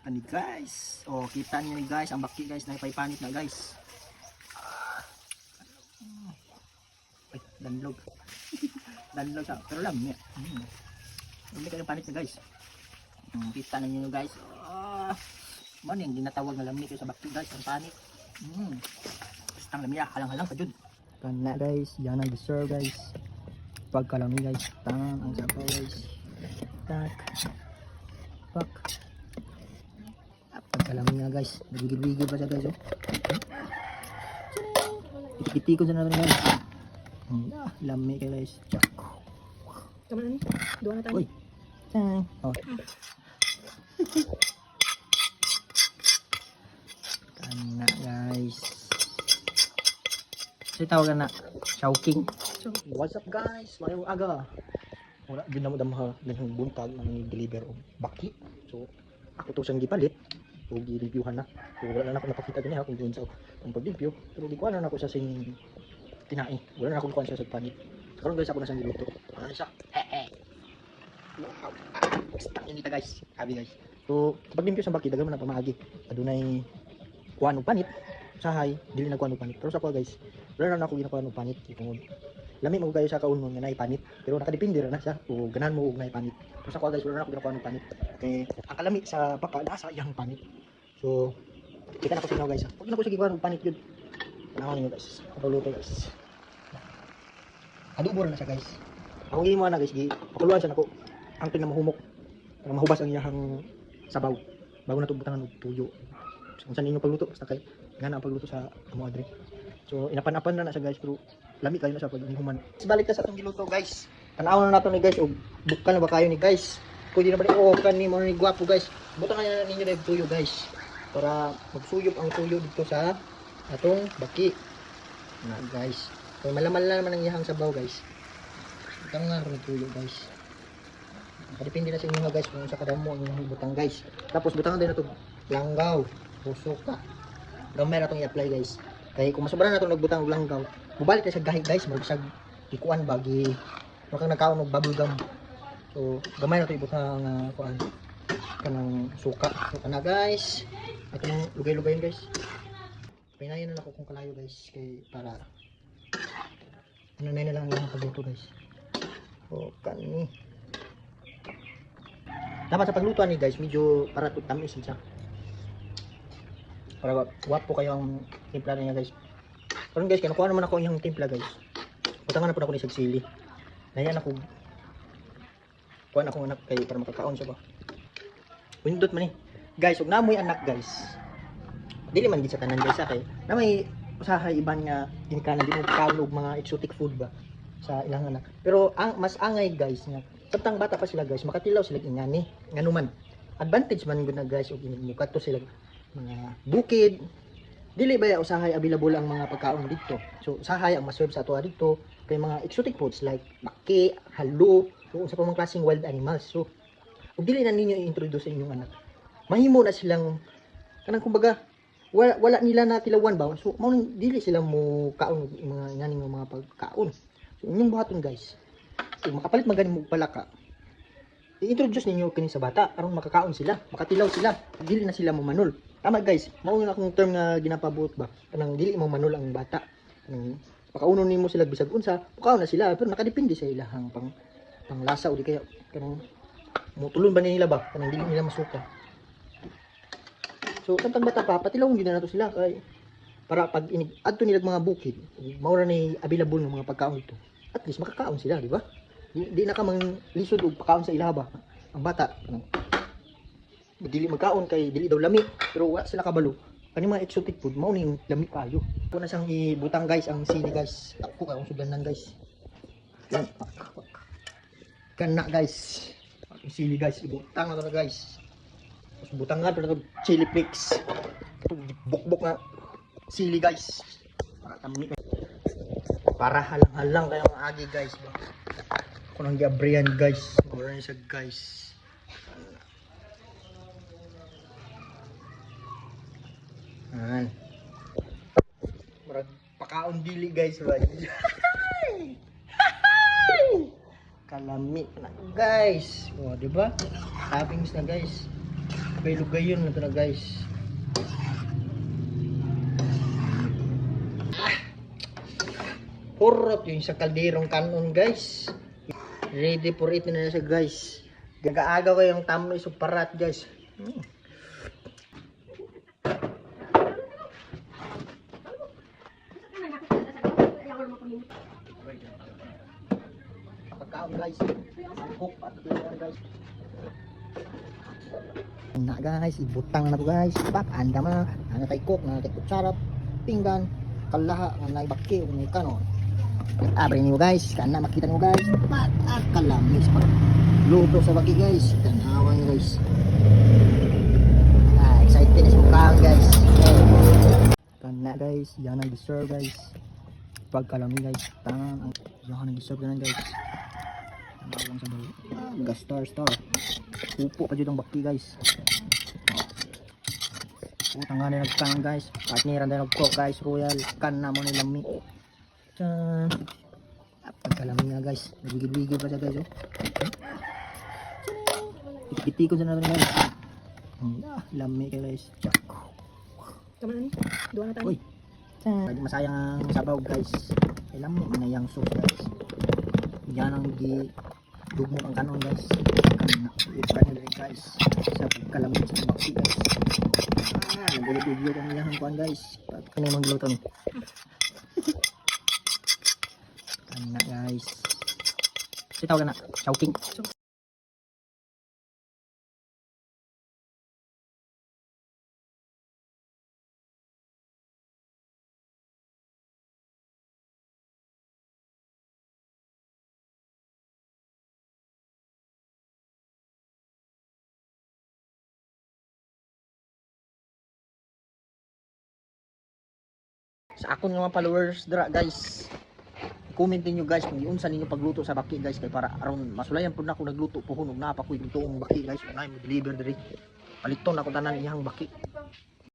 Ani guys. Oh, kita niyo ni guys, ang baki guys, naipanit na guys. Ay, danlog. Danlog sa, pero lang niya. Hindi kayo panit na guys. Kita niyo guys. Man yung ginatawag na lamig sa baki guys, ang panit. Ang lamig, halang-halang pa jud. Kana guys, yan ang deserve guys. Pagkalami guys, tang ang sabaw guys. Tak. Pak. Pagkalami nga guys, nagigil-gigil pa siya guys oh. Itikiti ko sa natin guys. Lami kayo guys. Tama na ni. Dua na tayo. Uy. Tang. Oh. Kana guys. Kasi tawagan na Chowking. What's up guys? Mayong aga. Wala din na mo damha ng buntag nang deliver og baki. So ako to siyang gipalit. So gi-reviewhan na. So wala na ako napakita din ha kung doon sa ang pag-review. Pero di ko na ako sa sing tinai. Wala na ako kuan sa panit. Karon guys ako na siyang giluto. Ano siya? Wow. Basta ini ta guys. Abi guys. So pag-review sa baki dagan man na pamaagi. Adunay kuan og panit. Sahay dili na kuan og panit. Pero sa ko guys, wala na ako ginakuha og panit tungod lami mo kayo sa kaunon nga naipanit pero nakadepende ra na siya o ganahan mo og naipanit. So sa ko guys wala na ako ginakuha og panit kay ang kalami sa baka nasa iyang panit. So kita na ko sa inyo guys. Pag na ko sige kuha og panit jud. Panahon niyo guys. Paluto guys. Adobo na siya guys. Ako gimo na guys gi pakuluan siya nako ang pinamahumok para mahubas ang iyang sabaw bago na to butangan og tuyo. So unsa ninyo pagluto basta kay ngana ang pagluto sa amo adre. So inapan-apan na siya guys pero lami kayo na sa pag-ihuman. Balik ka sa atong giluto guys. Tanaw na nato ni guys og bukal na ba kayo ni guys. Pwede na ba kan ni mo ni gwapo guys. Butang na ninyo na tuyo guys para magsuyop ang tuyo dito sa atong baki. Na guys. So malamal na naman ang iyang sabaw guys. Butang nga ng tuyo guys. Depende na sa inyo guys kung sa kadamo ang inyong butang guys. Tapos butang din na to langgaw, suka. Gamay na itong i-apply guys. Kaya kung masobra na itong nagbutang og langgaw, mubalik na siya gahi guys, magsag ikuan bagi makang nagkaon og bubble gum. So gamay na to ibutang kuan kanang suka. So kana guys, atong lugay-lugayin guys. Pinayan na ako kung kalayo guys kay para ano na lang yung pagluto guys. So kani dapat sa paglutuan ni guys medyo para to tamis siya. Para wapo kayo ang timpla niya guys. Karon guys, kinukuha naman ako yung timpla guys. Butangan na po ako ni sagsili. Nayan ako. Kuha na ako anak kay para makakaon siya ba. Pindot man eh. Guys, ug namoy anak guys. Dili man gid sa tanan guys kay na may usahay iban nga ginikanan di mo kaon og mga exotic food ba sa ilang anak. Pero ang mas angay guys nga samtang bata pa sila guys, makatilaw sila ingani. Nganuman. Advantage man gud na guys og imukato sila mga bukid. Dili ba usahay available ang mga pagkaon dito. So usahay ang maserve sa ato dito kay mga exotic foods like baki, halo, so sa pamang klaseng wild animals. So ug dili na ninyo i-introduce sa inyong anak. Mahimo na silang kanang kumbaga wala nila na tilawan ba. So mao dili sila mo kaon mga nganing mga pagkaon. So inyong buhaton guys. So makapalit magani mo palaka. I-introduce ninyo kini sa bata aron makakaon sila, makatilaw sila, dili na sila mamanol. Tama guys, mao na akong term nga ginapabuot ba kanang dili mo manol ang bata. Pakaunon nimo sila bisag unsa, makaon na sila pero nakadepende sa ilahang panglasa o di kaya kanang mutulon ba nila ba kanang dili nila masuka. So tantang bata pa patilawon gyud na nato sila kay para pag adto nila mga bukid, mao ra ni available ng mga pagkaon dito. At least makakaon sila, di ba? Di na ka mang lisod og pakaon sa ilaha ba ang bata dili magkaon kay dili daw lami pero wala sila kabalo kani mga exotic food mao ning lami kayo. Ko na siyang ibutang guys ang sili guys. Ako ka ang sudan guys. Yan. Kana guys. Ang sili guys ibutang na to guys. Tapos butang nga to chili flakes. Bukbok na sili guys. Para tami para halang-halang kayo ang agi guys ba. Kunang giabrian guys. Wala ni siya guys. Ayan. Marag pakaon dili guys ba. Kalami na guys. Oh, di ba? Toppings na guys. Lugay-lugay yun na guys. Purot yung sa kalderong kanon guys. Ready for it na siya guys. Gagaaga ko yung tamoy sa parat guys. Pagkaon guys. Cook at guys. Na guys, ibutang na to guys. Pak anda man ana tay cook na tay kutsara, pinggan, kalaha nga naibaki ug may kanon. Abre niyo guys, kana makita niyo guys. Pat kalamis pa. Luto sa baki guys. Tanawa niyo guys. Excited na si mukhaan guys. Kana guys, yan ang deserve guys. Pagkalami guys, tangan ang yan ang deserve ganun guys. Bawang sa bayo. Star. Upo pa dito ang baki guys. Utang nga na nagtangan guys. Partneran tayo nag-cook guys. Royal. Kan na mo nilang meat. Tyan. Pagkalami nga guys. Nagigid-wigid pa siya guys. Ipiti ko siya na guys. Lami kayo guys. Tama na ni. Duwa na tayo. Uy. Tyan. Masayang ang sabaw guys. Ay lami. Minayang sauce guys. Yan ang dugmok ang kanon guys. Ipan na rin guys. Sa pagkalami sa baki guys. Nagulog-video kami yan kuan guys. Kani mang gluto ni. Kana guys. Sitaw na. Chowking. Sa akon nga mga followers dira guys, comment niyo guys kung unsa ninyo pagluto sa baki guys, kay para aron masulayan pud na ako nagluto puhon og napa ko lutoong baki guys, unay mo deliver diri paliton ako tanan iyang baki.